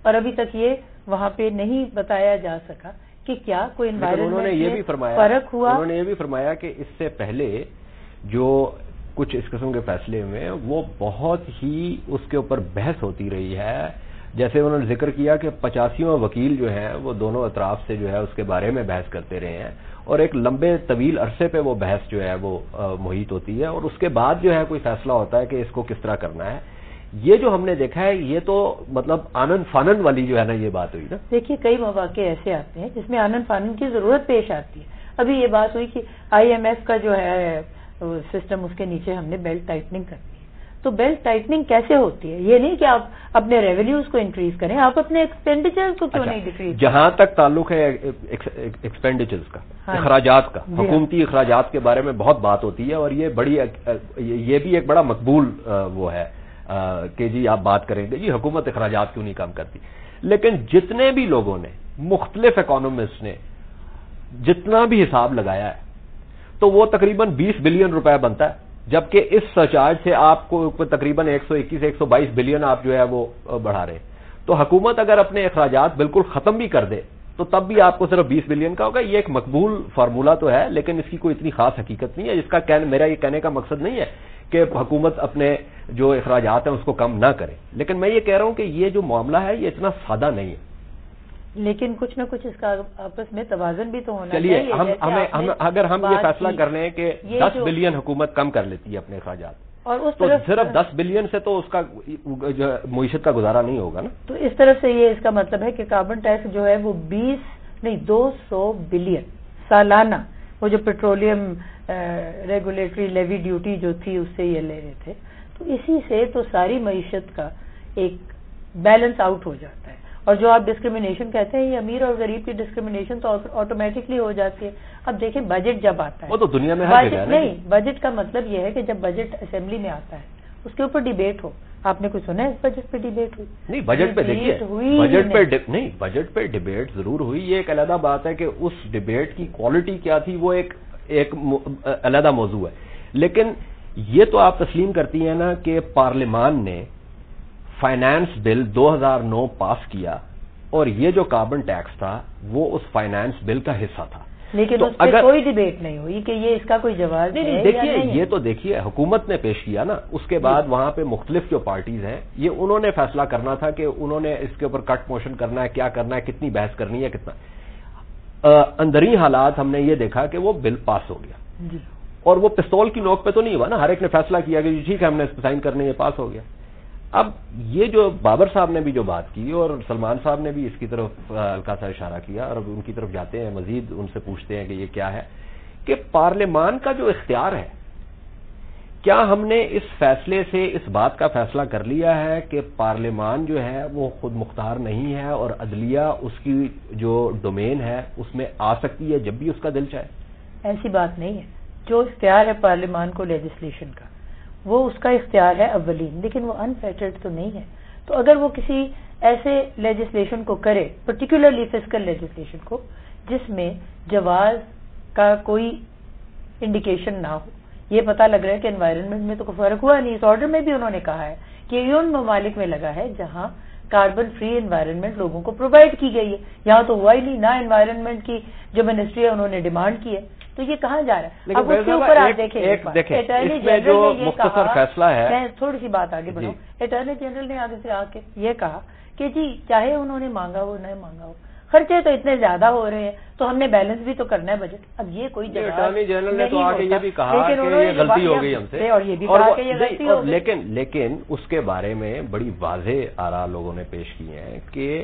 اور ابھی تک یہ وہاں پہ نہیں بتایا جا سکا کہ کیا کوئی انوائرمنٹ فرق ہوا. انہوں نے یہ بھی فرمایا کہ اس سے پہلے جو کچھ اس قسم کے فیصلے میں وہ بہت ہی اس کے اوپر بحث ہوتی رہی ہے. جیسے انہوں نے ذکر کیا کہ 85واں وکیل جو ہیں وہ دونوں اطراف سے جو ہے اس کے بارے میں بحث کرتے رہے ہیں اور ایک لمبے طویل عرصے پہ وہ بحث جو ہے وہ محیط ہوتی ہے اور اس کے بعد جو ہے کوئی فیصلہ ہوتا ہے کہ اس کو کس طرح کرنا ہے. یہ جو ہم نے دیکھا ہے یہ تو مطلب آنن فانن والی جو ہے نا یہ بات ہوئی نا. دیکھیے کئی مواقع ایسے آتے ہیں جس میں آنن فانن کی ضرورت پیش آتی ہے. ابھی یہ بات ہوئی کہ IMF کا جو ہے سسٹم اس کے نیچے ہم نے بیلٹ ٹائٹننگ کرنی ہے. تو بیلٹ ٹائٹننگ کیسے ہوتی ہے؟ یہ نہیں کہ آپ اپنے ریونیوز کو انکریز کریں, آپ اپنے ایکسپینڈیچرز کو کیوں نہیں ڈیکریز. جہاں تک تعلق ہے ایکسپینڈیچرز کا, اخراجات کا, حکومتی اخراجات کے بارے میں بہت بات ہوتی ہے اور یہ بھی ایک بڑا مقبول وہ ہے کہ جی آپ بات کریں گے جی حکومت اخراجات کیوں نہیں کم کرتی. لیکن جتنے بھی لوگوں نے, مختلف اکانومسٹ نے جتنا بھی حساب لگایا ہے تو وہ تقریباً 20 بلین روپے بنتا ہے, جبکہ اس سرچارج سے آپ کو تقریباً 121 سے 122 بلین آپ جو ہے وہ بڑھا رہے. تو حکومت اگر اپنے اخراجات بالکل ختم بھی کر دے تو تب بھی آپ کو صرف 20 بلین کا ہوگا. یہ ایک مقبول فارمولا تو ہے لیکن اس کی کوئی اتنی خاص حقیقت نہیں ہے. جس کا میرا یہ کہنے کا مقصد نہیں ہے کہ حکومت اپنے جو اخراجات ہیں اس کو کم نہ کرے, لیکن میں یہ کہہ رہا ہوں کہ یہ جو معاملہ ہے یہ اتنا سادہ نہیں ہے. لیکن کچھ نہ کچھ اس کا آپس میں توازن بھی تو ہونا چاہیے. اگر ہم یہ فیصلہ کر لیں کہ 10 بلین حکومت کم کر لیتی ہے اپنے اخراجات اور اس تو صرف 10 بلین سے تو اس کا معیشت کا گزارا نہیں ہوگا نا. تو اس طرف سے یہ اس کا مطلب ہے کہ کاربن ٹیکس جو ہے وہ 200 بلین سالانہ, وہ جو پیٹرولیم ریگولیٹری لیوی ڈیوٹی جو تھی اس سے یہ لے رہے تھے. تو اسی سے تو ساری معیشت کا ایک بیلنس آؤٹ ہو جاتا ہے. اور جو آپ ڈسکریمنیشن کہتے ہیں یہ امیر اور غریب کی ڈسکریمنیشن تو آٹومیٹکلی ہو جاتی ہے. اب دیکھیں بجٹ جب آتا ہے وہ تو دنیا میں ہر جگہ نہیں, بجٹ کا مطلب یہ ہے کہ جب بجٹ اسمبلی میں آتا ہے اس کے اوپر ڈیبیٹ ہو. آپ نے کچھ سنا ہے اس بجٹ پہ ڈیبیٹ ہوئی؟ نہیں, بجٹ پہ دیکھیے بجٹ پہ ڈیبیٹ ضرور ہوئی. یہ ایک علیحدہ بات ہے کہ اس ڈیبیٹ کی کوالٹی کیا تھی وہ ایک علیحدہ موضوع ہے. لیکن یہ تو آپ تسلیم کرتی ہیں نا کہ پارلیمان نے فائنانس بل 2009 پاس کیا اور یہ جو کاربن ٹیکس تھا وہ اس فائنانس بل کا حصہ تھا. لیکن اس پہ کوئی ڈیبیٹ نہیں ہوئی کہ یہ اس کا کوئی جواز نہیں. دیکھیے یہ تو دیکھیے حکومت نے پیش کیا نا, اس کے بعد وہاں پہ مختلف جو پارٹیز ہیں یہ انہوں نے فیصلہ کرنا تھا کہ انہوں نے اس کے اوپر کٹ موشن کرنا ہے, کیا کرنا ہے, کتنی بحث کرنی ہے, کتنا. اندرونی حالات ہم نے یہ دیکھا کہ وہ بل پاس ہو گیا اور وہ پستول کی نوک پہ تو نہیں ہوا نا. ہر ایک نے فیصلہ کیا کہ ٹھیک ہے ہم نے سائن کرنے, یہ پاس ہو گیا. اب یہ جو بابر صاحب نے بھی جو بات کی اور سلمان صاحب نے بھی اس کی طرف ہلکا سا اشارہ کیا اور اب ان کی طرف جاتے ہیں مزید ان سے پوچھتے ہیں کہ یہ کیا ہے کہ پارلیمان کا جو اختیار ہے, کیا ہم نے اس فیصلے سے اس بات کا فیصلہ کر لیا ہے کہ پارلیمان جو ہے وہ خود مختار نہیں ہے اور عدلیہ اس کی جو ڈومین ہے اس میں آ سکتی ہے جب بھی اس کا دل چاہے؟ ایسی بات نہیں ہے. جو اختیار ہے پارلیمان کو لیجسلیشن کا وہ اس کا اختیار ہے اولین, لیکن وہ انفیٹرڈ تو نہیں ہے. تو اگر وہ کسی ایسے لیجسلیشن کو کرے, پرٹیکولرلی فسکل لیجسلیشن کو, جس میں جواز کا کوئی انڈیکیشن نہ ہو, یہ پتہ لگ رہا ہے کہ انوائرنمنٹ میں تو کوئی فرق ہوا نہیں. اس آرڈر میں بھی انہوں نے کہا ہے کہ یہ ان ممالک میں لگا ہے جہاں کاربن فری انوائرنمنٹ لوگوں کو پرووائڈ کی گئی ہے. یہاں تو ہوا ہی نہیں, نہ انوائرنمنٹ کی جو منسٹری ہے انہوں نے ڈیمانڈ کی ہے. تو یہ کہاں جا رہا ہے؟ اب اس کے اوپر آپ دیکھیں اٹارنی جنرل نے یہ کہا, میں تھوڑی سی بات آگے بڑھاؤں, اٹارنی جنرل نے آگے سے آ کے یہ کہا کہ جی چاہے انہوں نے مانگا ہو نہ مانگا ہو, خرچے تو اتنے زیادہ ہو رہے ہیں تو ہم نے بیلنس بھی تو کرنا ہے بجٹ. اب یہ کوئی اٹارنی جنرل نے تو آگے یہ بھی کہا کہ یہ غلطی ہو گئی ہم سے, اور یہ بھی کہا کہ یہ غلطی ہو گئی. لیکن اس کے بارے میں بڑی واضح آراء لوگوں نے پیش کی ہیں کہ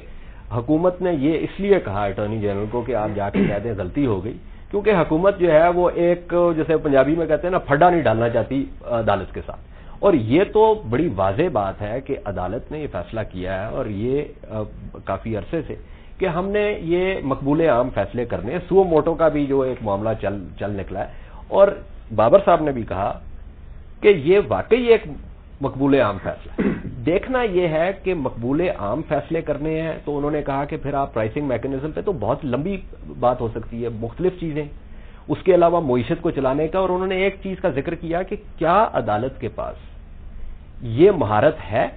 حکومت نے یہ اس لیے کہا اٹارنی جنرل کو کہ آپ جا کے کہہ دیں غلطی ہو گئی, کیونکہ حکومت جو ہے وہ ایک جیسے پنجابی میں کہتے ہیں نا پھڈا نہیں ڈالنا چاہتی عدالت کے ساتھ. اور یہ تو بڑی واضح بات ہے کہ عدالت نے یہ فیصلہ کیا ہے اور یہ کافی عرصے سے کہ ہم نے یہ مقبول عام فیصلے کرنے. سو موٹو کا بھی جو ایک معاملہ چل نکلا ہے اور بابر صاحب نے بھی کہا کہ یہ واقعی ایک مقبول عام فیصلہ. دیکھنا یہ ہے کہ مقبول عام فیصلے کرنے ہیں تو انہوں نے کہا کہ پھر آپ پرائسنگ میکینزم پہ تو بہت لمبی بات ہو سکتی ہے, مختلف چیزیں اس کے علاوہ معیشت کو چلانے کا. اور انہوں نے ایک چیز کا ذکر کیا کہ کیا عدالت کے پاس یہ مہارت ہے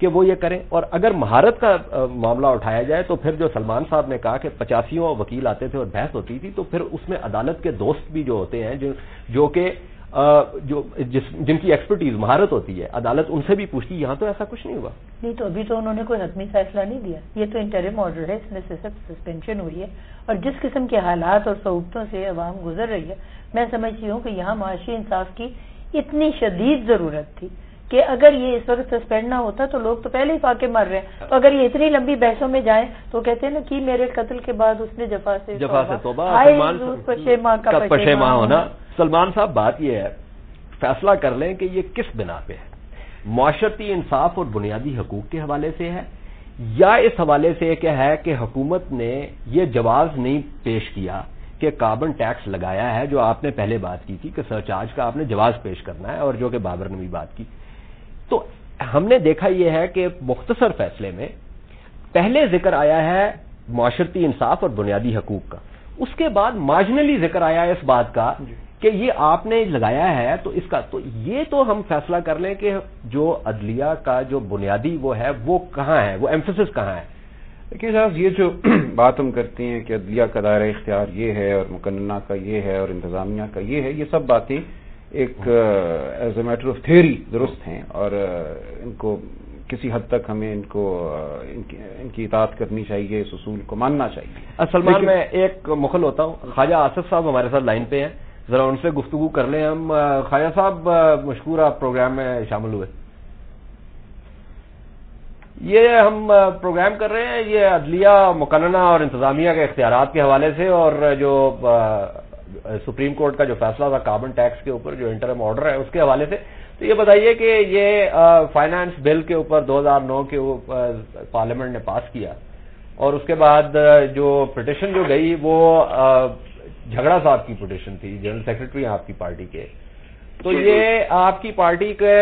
کہ وہ یہ کریں. اور اگر مہارت کا معاملہ اٹھایا جائے تو پھر جو سلمان صاحب نے کہا کہ 85 وکیل آتے تھے اور بحث ہوتی تھی، تو پھر اس میں عدالت کے دوست بھی جو ہوتے ہیں جو کہ جن کی ایکسپرٹیز مہارت ہوتی ہے، عدالت ان سے بھی پوچھتی. یہاں تو ایسا کچھ نہیں ہوا. نہیں تو ابھی تو انہوں نے کوئی حتمی فیصلہ نہیں دیا، یہ تو انٹرم آرڈر ہے، اس میں سے صرف سسپینشن ہوئی ہے. اور جس قسم کے حالات اور صعوبتوں سے عوام گزر رہی ہے، میں سمجھتی ہوں کہ یہاں معاشی انصاف کی اتنی شدید ضرورت تھی کہ اگر یہ اس وقت سسپینڈ نہ ہوتا تو لوگ تو پہلے ہی فاقے مر رہے ہیں. تو اگر یہ اتنی لمبی بحثوں میں جائیں تو کہتے ہیں نا کہ میرے قتل کے بعد اس نے جفا سے توبہ، پشیماں ہونا. سلمان صاحب بات یہ ہے، فیصلہ کر لیں کہ یہ کس بنا پہ ہے، معاشرتی انصاف اور بنیادی حقوق کے حوالے سے ہے، یا اس حوالے سے کہ ہے کہ حکومت نے یہ جواز نہیں پیش کیا کہ کاربن ٹیکس لگایا ہے، جو آپ نے پہلے بات کی تھی کہ سرچارج کا آپ نے جواز پیش کرنا ہے، اور جو کہ بابر نے بھی بات کی. تو ہم نے دیکھا یہ ہے کہ مختصر فیصلے میں پہلے ذکر آیا ہے معاشرتی انصاف اور بنیادی حقوق کا، اس کے بعد مارجنلی ذکر آیا ہے اس بات کا کہ یہ آپ نے لگایا ہے تو اس کا، تو یہ تو ہم فیصلہ کر لیں کہ جو عدلیہ کا جو بنیادی وہ ہے وہ کہاں ہے، وہ ایمفسس کہاں ہے. دیکھیے صاحب، یہ جو بات ہم کرتے ہیں کہ عدلیہ کا دائرہ اختیار یہ ہے اور مقننہ کا یہ ہے اور انتظامیہ کا یہ ہے، یہ سب باتیں ایک as a matter of theory درست ہیں، اور ان کو کسی حد تک ہمیں ان کی اطاعت کرنی چاہیے، اس اصول کو ماننا چاہیے. سلمان، میں ایک مخل ہوتا ہوں، خواجہ آصف صاحب ہمارے ساتھ لائن پہ ہیں، ذرا ان سے گفتگو کر لیں ہم. خواجہ صاحب، مشکور آپ پروگرام میں شامل ہوئے. یہ ہم پروگرام کر رہے ہیں یہ عدلیہ، مقننہ اور انتظامیہ کے اختیارات کے حوالے سے، اور جو سپریم کورٹ کا جو فیصلہ تھا کاربن ٹیکس کے اوپر، جو انٹرم آرڈر ہے اس کے حوالے سے. تو یہ بتائیے کہ یہ فائنانس بل کے اوپر 2009 کے پارلیمنٹ نے پاس کیا، اور اس کے بعد جو پٹیشن جو گئی وہ جھگڑا صاحب کی پٹیشن تھی، جنرل سیکرٹری آپ کی پارٹی کے. تو یہ آپ کی پارٹی کے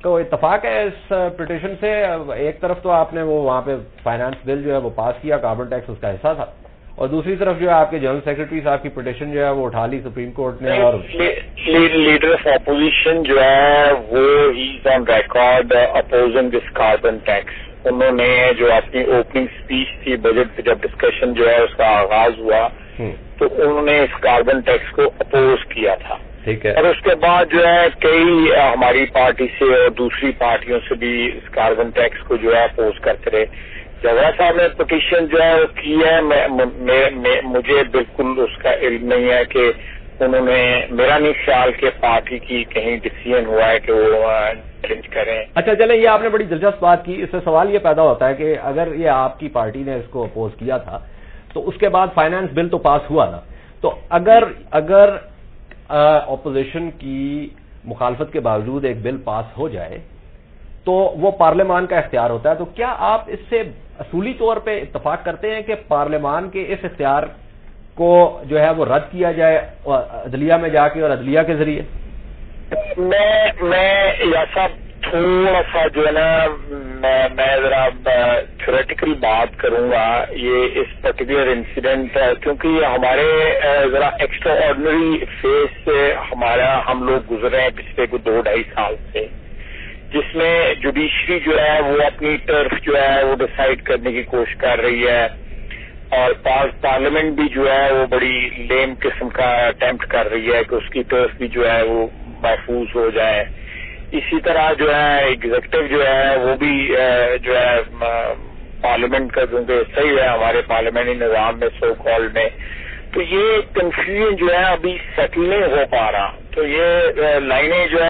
کو اتفاق ہے اس پٹیشن سے؟ ایک طرف تو آپ نے وہ وہاں پہ فائنانس بل جو ہے وہ پاس کیا، کاربن ٹیکس اس کا حصہ تھا، اور دوسری طرف جو ہے آپ کے جنرل سیکرٹری صاحب کی پٹیشن جو ہے وہ اٹھا لی سپریم کورٹ نے. اور لیڈر آف اپوزیشن جو ہے وہ is on record opposing this carbon tax. انہوں نے جو اپنی اوپننگ اسپیچ تھی بجٹ پہ، جب ڈسکشن جو ہے اس کا آغاز ہوا تو انہوں نے اس کاربن ٹیکس کو اپوز کیا تھا. ٹھیک ہے. اور اس کے بعد جو ہے کئی ہماری پارٹی سے اور دوسری پارٹیوں سے بھی اس کاربن ٹیکس کو جو ہے اپوز کرتے رہے. جگہ صاحب نے پٹیشن جو ہے وہ کی ہے، مجھے بالکل اس کا علم نہیں ہے کہ انہوں نے، میرا نہیں خیال کہ پارٹی کی کہیں ڈیسیژن ہوا ہے کہ وہ چیلنج کریں. اچھا چلیں، یہ آپ نے بڑی دلچسپ بات کی. اس سے سوال یہ پیدا ہوتا ہے کہ اگر یہ آپ کی پارٹی نے اس کو اپوز کیا تھا تو اس کے بعد فائنانس بل تو پاس ہوا نا، تو اگر اپوزیشن کی مخالفت کے باوجود ایک بل پاس ہو جائے تو وہ پارلیمان کا اختیار ہوتا ہے. تو کیا آپ اس سے اصولی طور پہ اتفاق کرتے ہیں کہ پارلیمان کے اس اختیار کو جو ہے وہ رد کیا جائے عدلیہ میں جا کے اور عدلیہ کے ذریعے؟ میں یا صاحب تھوڑا سا جو ہے نا میں ذرا تھیوریٹیکل بات کروں گا یہ اس پرٹیکولر انسیڈنٹ، کیونکہ یہ ہمارے ذرا ایکسٹرا آرڈنری فیز سے ہم لوگ گزرے ہیں پچھلے کو 2-2.5 سال سے، جس میں جوڈیشری جو ہے وہ اپنی ٹرف جو ہے وہ ڈیسائیڈ کرنے کی کوشش کر رہی ہے، اور پارلیمنٹ بھی جو ہے وہ بڑی لیم قسم کا اٹیمپٹ کر رہی ہے کہ اس کی ٹرف بھی جو ہے وہ محفوظ ہو جائے. اسی طرح جو ہے ایگزیکٹو جو ہے وہ بھی جو ہے پارلیمنٹ کا کیونکہ صحیح ہے ہمارے پارلیمنٹری نظام میں سو کال میں، تو یہ کنفیوژن جو ہے ابھی سیٹل نہیں ہو پا رہا. تو یہ لائنیں جو ہے